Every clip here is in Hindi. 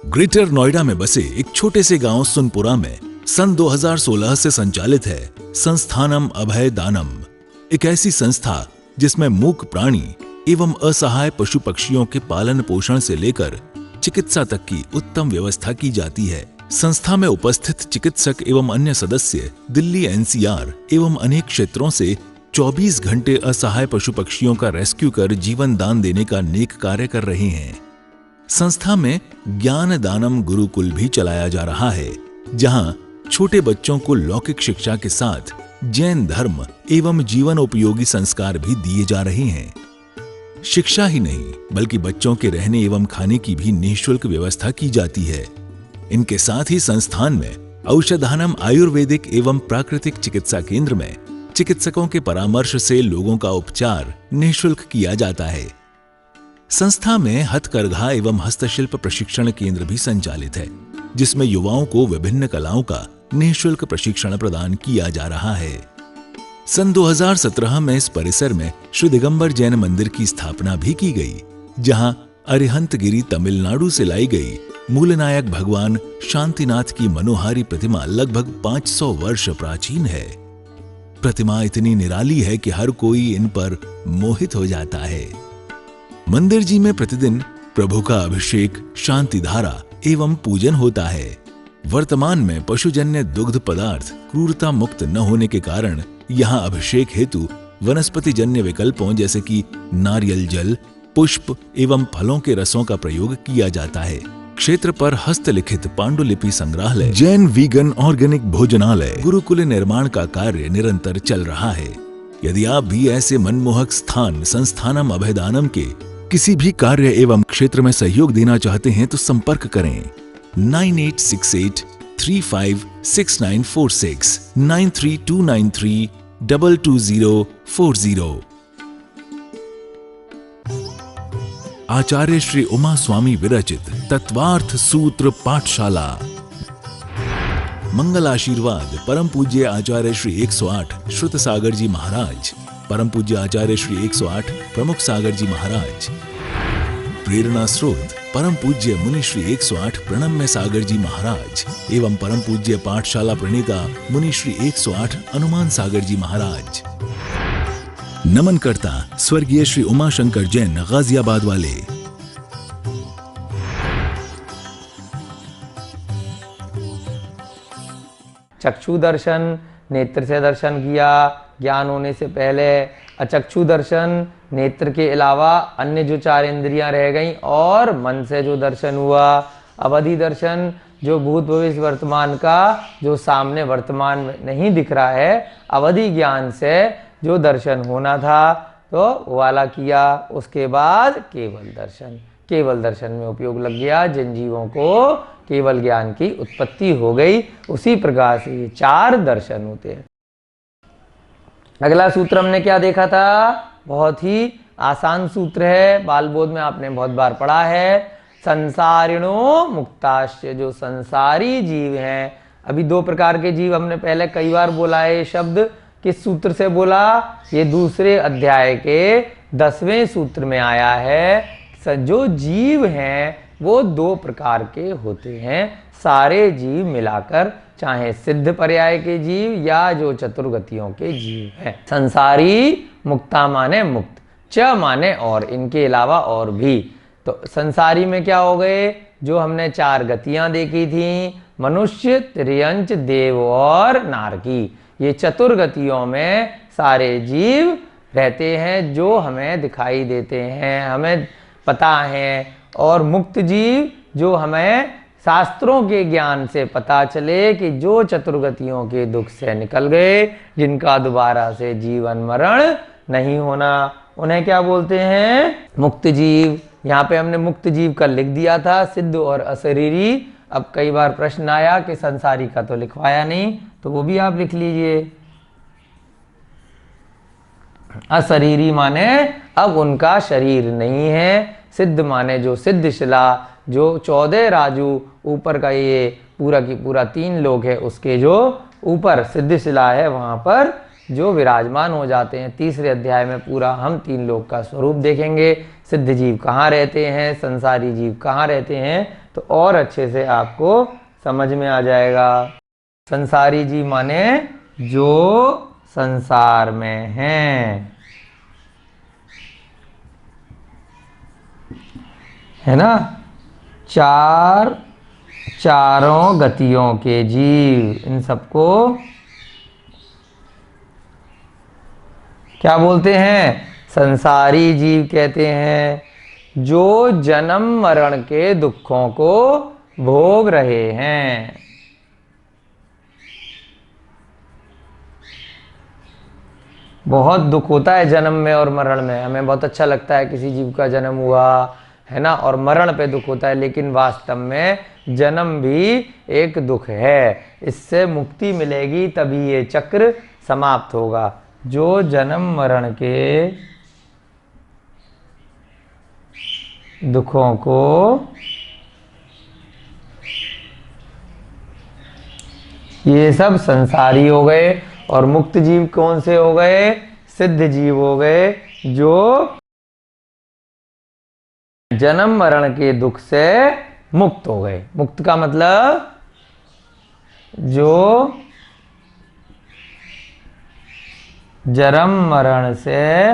ग्रेटर नोएडा में बसे एक छोटे से गांव सुनपुरा में सन 2016 से संचालित है संस्थानम अभय दानम, एक ऐसी संस्था जिसमें मूक प्राणी एवं असहाय पशु पक्षियों के पालन पोषण से लेकर चिकित्सा तक की उत्तम व्यवस्था की जाती है। संस्था में उपस्थित चिकित्सक एवं अन्य सदस्य दिल्ली एनसीआर एवं अनेक क्षेत्रों से 24 घंटे असहाय पशु पक्षियों का रेस्क्यू कर जीवन दान देने का नेक कार्य कर रहे हैं। संस्था में ज्ञान दानम गुरुकुल भी चलाया जा रहा है, जहां छोटे बच्चों को लौकिक शिक्षा के साथ जैन धर्म एवं जीवन उपयोगी संस्कार भी दिए जा रहे हैं। शिक्षा ही नहीं बल्कि बच्चों के रहने एवं खाने की भी निःशुल्क व्यवस्था की जाती है। इनके साथ ही संस्थान में औषधानम आयुर्वेदिक एवं प्राकृतिक चिकित्सा केंद्र में चिकित्सकों के परामर्श से लोगों का उपचार निःशुल्क किया जाता है। संस्था में हथकरघा एवं हस्तशिल्प प्रशिक्षण केंद्र भी संचालित है, जिसमें युवाओं को विभिन्न कलाओं का निःशुल्क प्रशिक्षण प्रदान किया जा रहा है। सन 2017 में इस परिसर में श्री दिगंबर जैन मंदिर की स्थापना भी की गई, जहां अरिहंतगिरी तमिलनाडु से लाई गई मूलनायक भगवान शांतिनाथ की मनोहारी प्रतिमा लगभग 500 वर्ष प्राचीन है। प्रतिमा इतनी निराली है कि हर कोई इन पर मोहित हो जाता है। मंदिर जी में प्रतिदिन प्रभु का अभिषेक, शांति धारा एवं पूजन होता है। वर्तमान में पशुजन्य दुग्ध पदार्थ क्रूरता मुक्त न होने के कारण यहाँ अभिषेक हेतु वनस्पति जन्य विकल्पों जैसे कि नारियल जल, पुष्प एवं फलों के रसों का प्रयोग किया जाता है। क्षेत्र पर हस्तलिखित पांडुलिपि संग्रहालय, जैन वीगन ऑर्गेनिक भोजनालय, गुरुकुल निर्माण का कार्य निरंतर चल रहा है। यदि आप भी ऐसे मनमोहक स्थान संस्थानम अभयदानम के किसी भी कार्य एवं क्षेत्र में सहयोग देना चाहते हैं तो संपर्क करें 9868356946 9329322040। आचार्य श्री उमा स्वामी विरचित तत्वार्थ सूत्र पाठशाला। मंगल आशीर्वाद परम पूज्य आचार्य श्री 108 श्रुत सागर जी महाराज, परम पूज्य आचार्य श्री 108 प्रमुख सागर जी महाराज। प्रेरणा स्रोत परम पूज्य मुनि श्री 108 प्रणम्य सागर जी महाराज एवं परम पूज्य पाठशाला प्रणेता मुनि श्री 108 हनुमान सागर जी महाराज। नमन करता स्वर्गीय श्री उमाशंकर जैन गाजियाबाद वाले। चक्षु दर्शन, नेत्र से दर्शन किया, ज्ञान होने से पहले अचक्षु दर्शन, नेत्र के अलावा अन्य जो 4 इंद्रियां रह गईं, और मन से जो दर्शन हुआ अवधि दर्शन, जो भूत भविष्य वर्तमान का जो सामने वर्तमान में नहीं दिख रहा है, अवधि ज्ञान से जो दर्शन होना था तो वाला किया। उसके बाद केवल दर्शन में उपयोग लग गया, जिन जीवों को केवल ज्ञान की उत्पत्ति हो गई। उसी प्रकार से ये 4 दर्शन होते हैं। अगला सूत्र हमने क्या देखा था? बहुत ही आसान सूत्र है, बाल बोध में आपने बहुत बार पढ़ा है। संसारिणो मुक्ताश्च, जो संसारी जीव हैं। अभी 2 प्रकार के जीव हमने पहले कई बार बोला है। ये शब्द किस सूत्र से बोला? ये दूसरे अध्याय के 10वें सूत्र में आया है। जो जीव हैं वो 2 प्रकार के होते हैं। सारे जीव मिलाकर, चाहे सिद्ध पर्याय के जीव या जो चतुर्गतियों के जीव हैं। संसारी, मुक्ता माने मुक्त, च माने और, इनके अलावा और भी। तो संसारी में क्या हो गए? जो हमने 4 गतियां देखी थी, मनुष्य, त्रियंच, देव और नारकी। ये चतुर्गतियों में सारे जीव रहते हैं, जो हमें दिखाई देते हैं, हमें पता है। और मुक्त जीव जो हमें शास्त्रों के ज्ञान से पता चले कि जो चतुर्गतियों के दुख से निकल गए, जिनका दोबारा से जीवन मरण नहीं होना, उन्हें क्या बोलते हैं? मुक्त जीव। यहाँ पे हमने मुक्त जीव का लिख दिया था, सिद्ध और अशरीरी। अब कई बार प्रश्न आया कि संसारी का तो लिखवाया नहीं, तो वो भी आप लिख लीजिए। अशरीरी माने अब उनका शरीर नहीं है। सिद्ध माने जो सिद्ध शिला, जो 14 राजू ऊपर का ये पूरा की पूरा 3 लोग है, उसके जो ऊपर सिद्ध शिला है वहां पर जो विराजमान हो जाते हैं। तीसरे अध्याय में पूरा हम 3 लोग का स्वरूप देखेंगे। सिद्ध जीव कहाँ रहते हैं, संसारी जीव कहाँ रहते हैं, तो तो और अच्छे से आपको समझ में आ जाएगा। संसारी जीव माने जो संसार में हैं, है ना, चारों गतियों के जीव, इन सबको क्या बोलते हैं? संसारी जीव कहते हैं, जो जन्म मरण के दुखों को भोग रहे हैं। बहुत दुख होता है जन्म में और मरण में। हमें बहुत अच्छा लगता है किसी जीव का जन्म हुआ, है ना, और मरण पे दुख होता है, लेकिन वास्तव में जन्म भी एक दुख है। इससे मुक्ति मिलेगी तभी ये चक्र समाप्त होगा। जो जन्म मरण के दुखों को ये सब संसारी हो गए, और मुक्त जीव कौन से हो गए? सिद्ध जीव हो गए, जो जन्म मरण के दुख से मुक्त हो गए। मुक्त का मतलब जो जन्म मरण से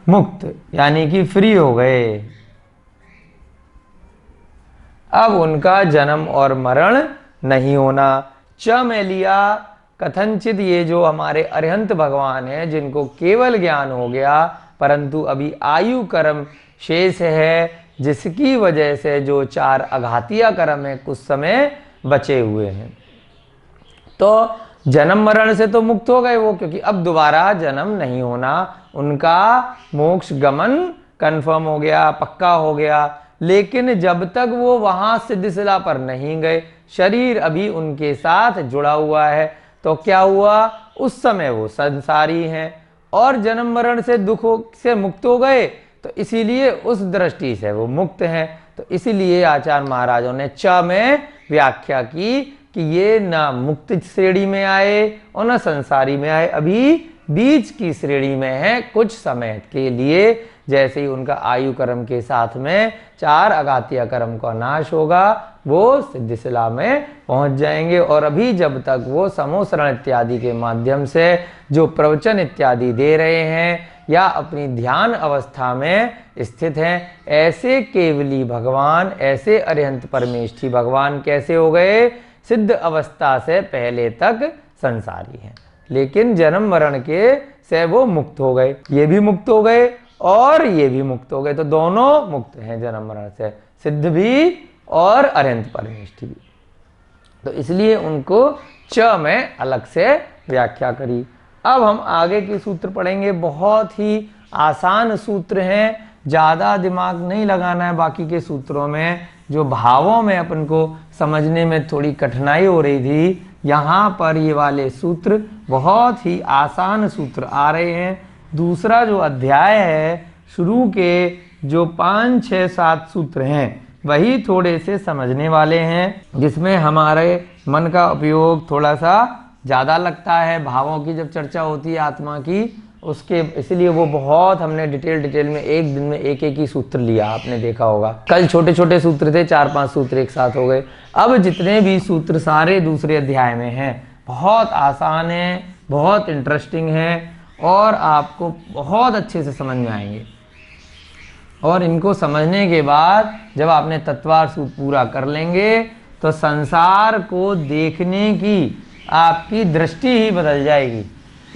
मुक्त, यानी कि फ्री हो गए। अब उनका जन्म और मरण नहीं होना। च में लिया कथनचित, ये जो हमारे अरिहंत भगवान हैं, जिनको केवल ज्ञान हो गया परंतु अभी आयु कर्म शेष है, जिसकी वजह से जो 4 अघातीय कर्म है कुछ समय बचे हुए हैं। तो जन्म मरण से तो मुक्त हो गए वो, क्योंकि अब दोबारा जन्म नहीं होना, उनका मोक्ष गमन कंफर्म हो गया, पक्का हो गया। लेकिन जब तक वो वहां सिद्धशिला पर नहीं गए, शरीर अभी उनके साथ जुड़ा हुआ है, तो क्या हुआ? उस समय वो संसारी हैं और जन्म मरण से दुखों से मुक्त हो गए, तो इसीलिए उस दृष्टि से वो मुक्त हैं। तो इसीलिए आचार्य महाराजों ने च में व्याख्या की कि ये ना मुक्त श्रेणी में आए और ना संसारी में आए, अभी बीच की श्रेणी में है कुछ समय के लिए। जैसे ही उनका आयु कर्म के साथ में 4 अघातीय कर्म का नाश होगा, वो सिद्धशिला में पहुंच जाएंगे। और अभी जब तक वो समोसरण इत्यादि के माध्यम से जो प्रवचन इत्यादि दे रहे हैं या अपनी ध्यान अवस्था में स्थित हैं, ऐसे केवली भगवान, ऐसे अरिहंत परमेष्ठी भगवान कैसे हो गए? सिद्ध अवस्था से पहले तक संसारी हैं, लेकिन जन्म मरण के से वो मुक्त हो गए। ये भी मुक्त हो गए और ये भी मुक्त हो गए, तो दोनों मुक्त हैं जन्म मरण से, सिद्ध भी और अरिहंत परमेष्ठी भी। तो इसलिए उनको च में अलग से व्याख्या करी। अब हम आगे के सूत्र पढ़ेंगे, बहुत ही आसान सूत्र हैं, ज़्यादा दिमाग नहीं लगाना है। बाकी के सूत्रों में जो भावों में अपन को समझने में थोड़ी कठिनाई हो रही थी, यहाँ पर ये वाले सूत्र बहुत ही आसान सूत्र आ रहे हैं। दूसरा जो अध्याय है, शुरू के जो 5, 6, 7 सूत्र हैं, वही थोड़े से समझने वाले हैं, जिसमें हमारे मन का उपयोग थोड़ा सा ज़्यादा लगता है। भावों की जब चर्चा होती है आत्मा की, उसके इसलिए वो बहुत हमने डिटेल में एक दिन में एक ही सूत्र लिया, आपने देखा होगा। कल छोटे छोटे सूत्र थे, 4-5 सूत्र एक साथ हो गए। अब जितने भी सूत्र सारे दूसरे अध्याय में हैं, बहुत आसान हैं, बहुत इंटरेस्टिंग हैं और आपको बहुत अच्छे से समझ में आएंगे। और इनको समझने के बाद जब आपने तत्वार सूत्र पूरा कर लेंगे, तो संसार को देखने की आपकी दृष्टि ही बदल जाएगी।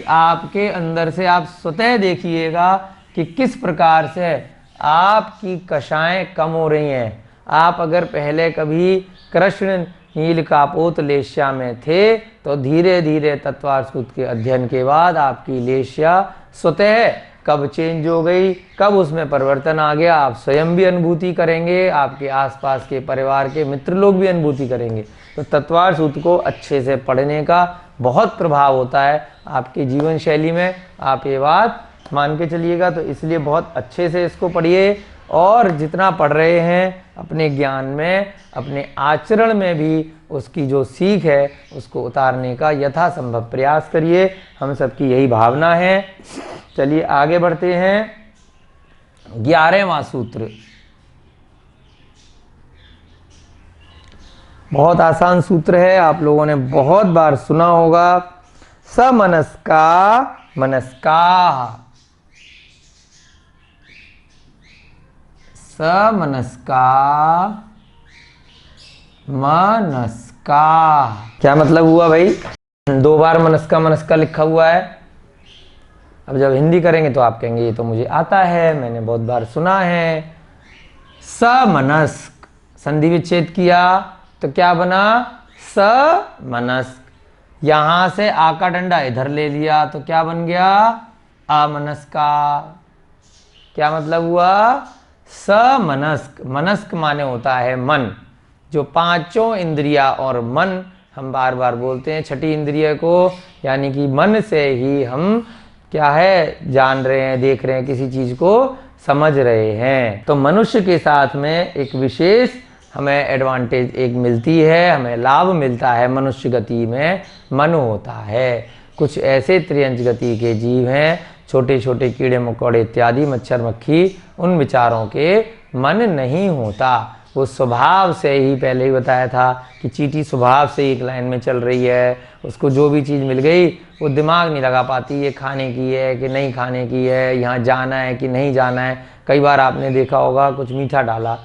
आपके अंदर से आप स्वतः देखिएगा कि किस प्रकार से आपकी कषाएं कम हो रही हैं। आप अगर पहले कभी कृष्ण नील कापोत लेश्या में थे, तो धीरे धीरे तत्वार सूत्र के अध्ययन के बाद आपकी लेश्या स्वतः कब चेंज हो गई, कब उसमें परिवर्तन आ गया, आप स्वयं भी अनुभूति करेंगे, आपके आसपास के परिवार के मित्र लोग भी अनुभूति करेंगे। तो तत्वार सूत्र को अच्छे से पढ़ने का बहुत प्रभाव होता है आपकी जीवन शैली में, आप ये बात मान के चलिएगा। तो इसलिए बहुत अच्छे से इसको पढ़िए और जितना पढ़ रहे हैं अपने ज्ञान में, अपने आचरण में भी उसकी जो सीख है उसको उतारने का यथासंभव प्रयास करिए। हम सबकी यही भावना है। चलिए आगे बढ़ते हैं। 11वां सूत्र, बहुत आसान सूत्र है, आप लोगों ने बहुत बार सुना होगा। समनस्का मनस्काः, समनस्का मनस्काः। क्या मतलब हुआ भाई? 2 बार मनस्का मनस्का लिखा हुआ है। अब जब हिंदी करेंगे तो आप कहेंगे ये तो मुझे आता है, मैंने बहुत बार सुना है। समनस्क, संधि विच्छेद किया तो क्या बना? समनस्क। यहां से आ का डंडा इधर ले लिया तो क्या बन गया? अमनस्का। क्या मतलब हुआ? समनस्क। मनस्क माने होता है मन। जो 5 इंद्रिया और मन हम बार बार बोलते हैं, छठी इंद्रिय को, यानी कि मन से ही हम क्या है जान रहे हैं, देख रहे हैं, किसी चीज को समझ रहे हैं। तो मनुष्य के साथ में एक विशेष हमें एडवांटेज एक मिलती है, हमें लाभ मिलता है। मनुष्य गति में मन होता है। कुछ ऐसे त्रियंच गति के जीव हैं, छोटे छोटे कीड़े मकोड़े इत्यादि, मच्छर मक्खी, उन विचारों के मन नहीं होता। वो स्वभाव से ही, पहले ही बताया था कि चींटी स्वभाव से एक लाइन में चल रही है। उसको जो भी चीज़ मिल गई वो दिमाग नहीं लगा पाती, ये खाने की है कि नहीं खाने की है, यहाँ जाना है कि नहीं जाना है। कई बार आपने देखा होगा कुछ मीठा डाला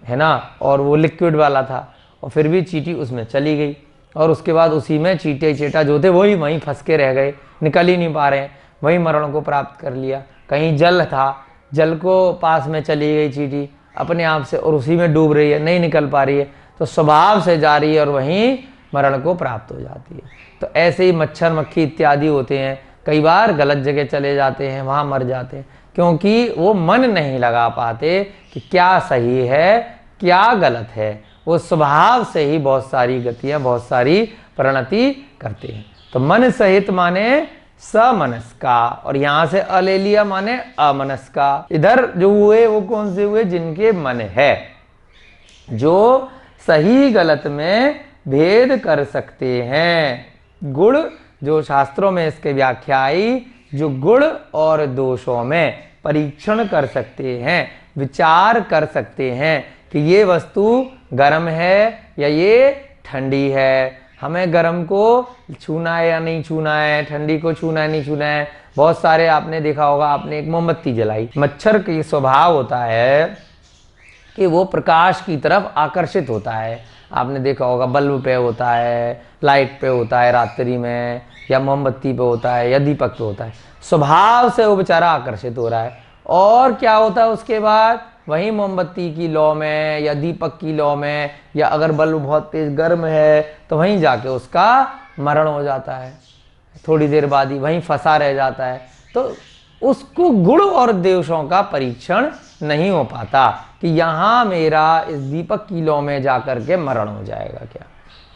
है ना, और वो लिक्विड वाला था, और फिर भी चींटी उसमें चली गई, और उसके बाद उसी में चींटे चेटा जो थे वही वहीं फंस के रह गए, निकल ही नहीं पा रहे हैं, वही मरण को प्राप्त कर लिया। कहीं जल था, जल को पास में चली गई चींटी अपने आप से, और उसी में डूब रही है, नहीं निकल पा रही है, तो स्वभाव से जा रही है और वहीं मरण को प्राप्त हो जाती है। तो ऐसे ही मच्छर मक्खी इत्यादि होते हैं, कई बार गलत जगह चले जाते हैं, वहाँ मर जाते हैं, क्योंकि वो मन नहीं लगा पाते कि क्या सही है क्या गलत है। वो स्वभाव से ही बहुत सारी गतियाँ, बहुत सारी परिणति करते हैं। तो मन सहित माने समनस्का, और यहां से अ ले लिया माने अमनस्का। इधर जो हुए वो कौन से हुए? जिनके मन है, जो सही गलत में भेद कर सकते हैं। गुण, जो शास्त्रों में इसके व्याख्या आई, जो गुण और दोषों में परीक्षण कर सकते हैं, विचार कर सकते हैं कि ये वस्तु गर्म है या ये ठंडी है, हमें गर्म को छूना है या नहीं छूना है, ठंडी को छूना है नहीं छूना है। बहुत सारे आपने देखा होगा, आपने एक मोमबत्ती जलाई, मच्छर की स्वभाव होता है कि वो प्रकाश की तरफ आकर्षित होता है। आपने देखा होगा बल्ब पे होता है, लाइट पे होता है रात्रि में, या मोमबत्ती पे होता है, या दीपक पे होता है, स्वभाव से वो बेचारा आकर्षित हो रहा है। और क्या होता है उसके बाद? वहीं मोमबत्ती की लौ में या दीपक की लौ में, या अगर बल्ब बहुत तेज गर्म है तो वहीं जाके उसका मरण हो जाता है, थोड़ी देर बाद ही वहीं फंसा रह जाता है। तो उसको गुण और दोषों का परीक्षण नहीं हो पाता कि यहाँ मेरा इस दीपक की लौ में जाकर के मरण हो जाएगा क्या,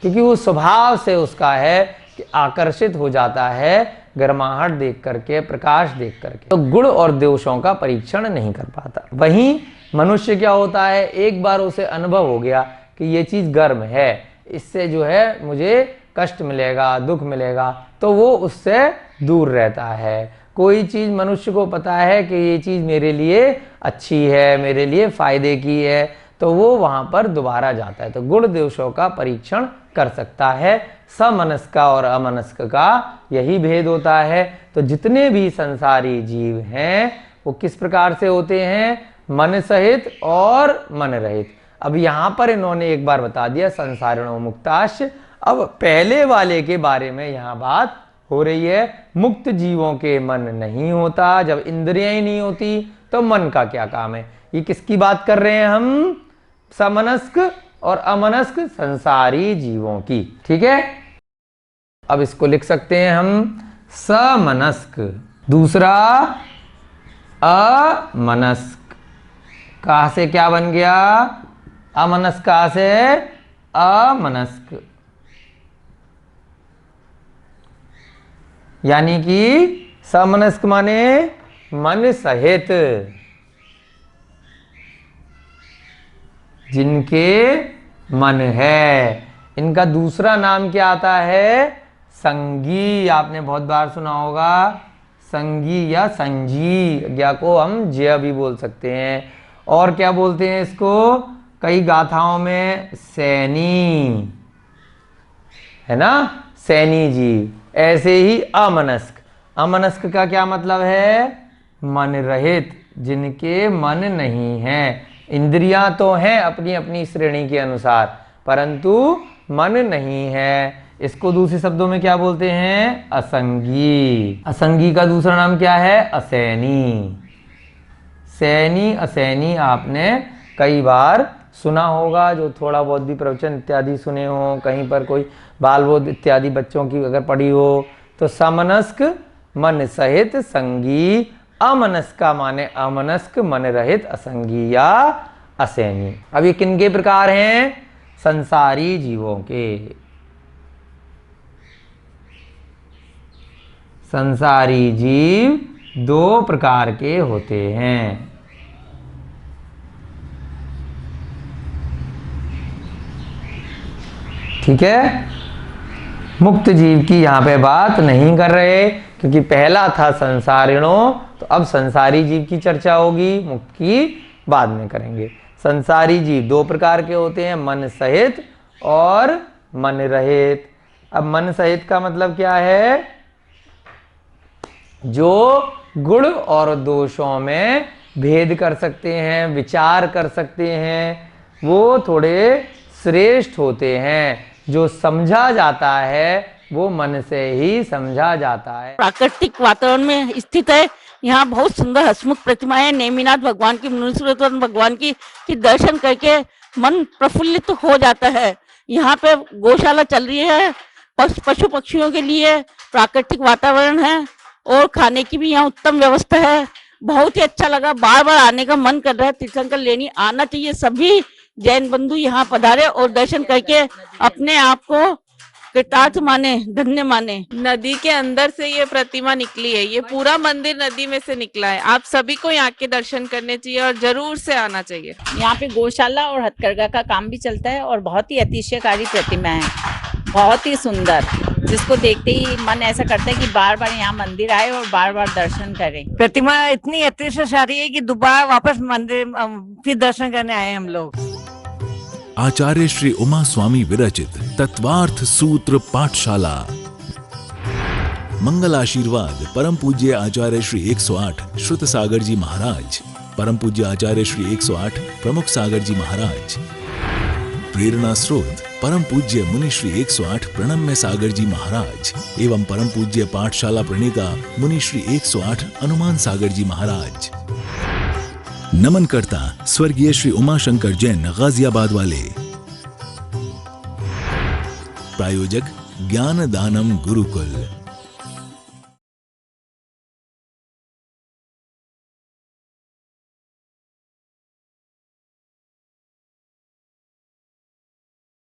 क्योंकि वो स्वभाव से उसका है कि आकर्षित हो जाता है गर्माहट देख करके, प्रकाश देख करके। तो गुण और दोषों का परीक्षण नहीं कर पाता। वहीं मनुष्य क्या होता है, एक बार उसे अनुभव हो गया कि ये चीज गर्म है, इससे जो है मुझे कष्ट मिलेगा, दुख मिलेगा, तो वो उससे दूर रहता है। कोई चीज मनुष्य को पता है कि ये चीज मेरे लिए अच्छी है, मेरे लिए फायदे की है, तो वो वहां पर दोबारा जाता है। तो गुण दोषों का परीक्षण कर सकता है। समनस्क और अमनस्क का यही भेद होता है। तो जितने भी संसारी जीव हैं वो किस प्रकार से होते हैं? मन सहित और मन रहित। अब यहां पर इन्होंने एक बार बता दिया संसारिणो मुक्ताश। अब पहले वाले के बारे में यहां बात हो रही है। मुक्त जीवों के मन नहीं होता, जब इंद्रियां ही नहीं होती तो मन का क्या काम है? ये किसकी बात कर रहे हैं हम? समनस्क और अमनस्क संसारी जीवों की। ठीक है, अब इसको लिख सकते हैं हम समनस्क। दूसरा अमनस्क, कहां से क्या बन गया? अमनस्क, कहां से? अमनस्क, यानी कि समनस्क माने मन सहित, जिनके मन है। इनका दूसरा नाम क्या आता है? संगी। आपने बहुत बार सुना होगा संगी या संजी, ज्ञा को हम ज्य भी बोल सकते हैं। और क्या बोलते हैं इसको? कई गाथाओं में सैनी, है ना, सैनी जीव। ऐसे ही अमनस्क, अमनस्क का क्या मतलब है? मन रहित, जिनके मन नहीं है। इंद्रियां तो हैं अपनी अपनी श्रेणी के अनुसार, परंतु मन नहीं है। इसको दूसरे शब्दों में क्या बोलते हैं? असंगी। असंगी का दूसरा नाम क्या है? असैनी। सैनी असैनी आपने कई बार सुना होगा, जो थोड़ा बहुत भी प्रवचन इत्यादि सुने हो, कहीं पर कोई बाल बोध इत्यादि बच्चों की अगर पढ़ी हो, तो समनस्क मन सहित संगी, अमनस्क का माने अमनस्क मन रहित असंगी या असैनी। अब ये किनके प्रकार हैं? संसारी जीवों के। संसारी जीव दो प्रकार के होते हैं। ठीक है, मुक्त जीव की यहाँ पे बात नहीं कर रहे, क्योंकि पहला था संसारिणों, तो अब संसारी जीव की चर्चा होगी, मुक्त की बाद में करेंगे। संसारी जीव दो प्रकार के होते हैं, मन सहित और मन रहित। अब मन सहित का मतलब क्या है? जो गुण और दोषों में भेद कर सकते हैं, विचार कर सकते हैं, वो थोड़े श्रेष्ठ होते हैं। जो समझा जाता है वो मन से ही समझा जाता है। प्राकृतिक वातावरण में स्थित है। यहाँ बहुत सुंदर हसमुख प्रतिमा है नेमिनाथ भगवान की, मुनीश्वरनाथ भगवान की, कि दर्शन करके मन प्रफुल्लित हो जाता है। यहाँ पे गौशाला चल रही है, पशु पक्षियों के लिए प्राकृतिक वातावरण है और खाने की भी यहाँ उत्तम व्यवस्था है। बहुत ही अच्छा लगा, बार बार आने का मन कर रहा है। तीर्थंकर लेनी आना चाहिए। सभी जैन बंधु यहाँ पधारे और दर्शन करके अपने आप को कृतार्थ माने, धन्य माने। नदी के अंदर से ये प्रतिमा निकली है, ये पूरा मंदिर नदी में से निकला है। आप सभी को यहाँ के दर्शन करने चाहिए और जरूर से आना चाहिए। यहाँ पे गौशाला और हथकरघा का काम भी चलता है और बहुत ही अतिशयकारी प्रतिमा है, बहुत ही सुंदर, जिसको देखते ही मन ऐसा करता है कि बार बार यहाँ मंदिर आए और बार बार दर्शन करें। प्रतिमा इतनी अतिशयकारी है कि दोबारा वापस मंदिर फिर दर्शन करने आए हम लोग। आचार्य श्री उमा स्वामी विरचित तत्वार्थ सूत्र पाठशाला। मंगल आशीर्वाद परम पूज्य आचार्य श्री 108 श्रुत सागर जी महाराज, परम पूज्य आचार्य श्री 108 प्रमुख सागर जी महाराज। प्रेरणा स्रोत परम पूज्य मुनि श्री 108 प्रणम्य सागर जी महाराज एवं परम पूज्य पाठशाला प्रणेता मुनि श्री 108 अनुमान सागर जी महाराज। नमन करता स्वर्गीय श्री उमाशंकर जैन गाजियाबाद वाले। प्रायोजक ज्ञान दानम गुरुकुल।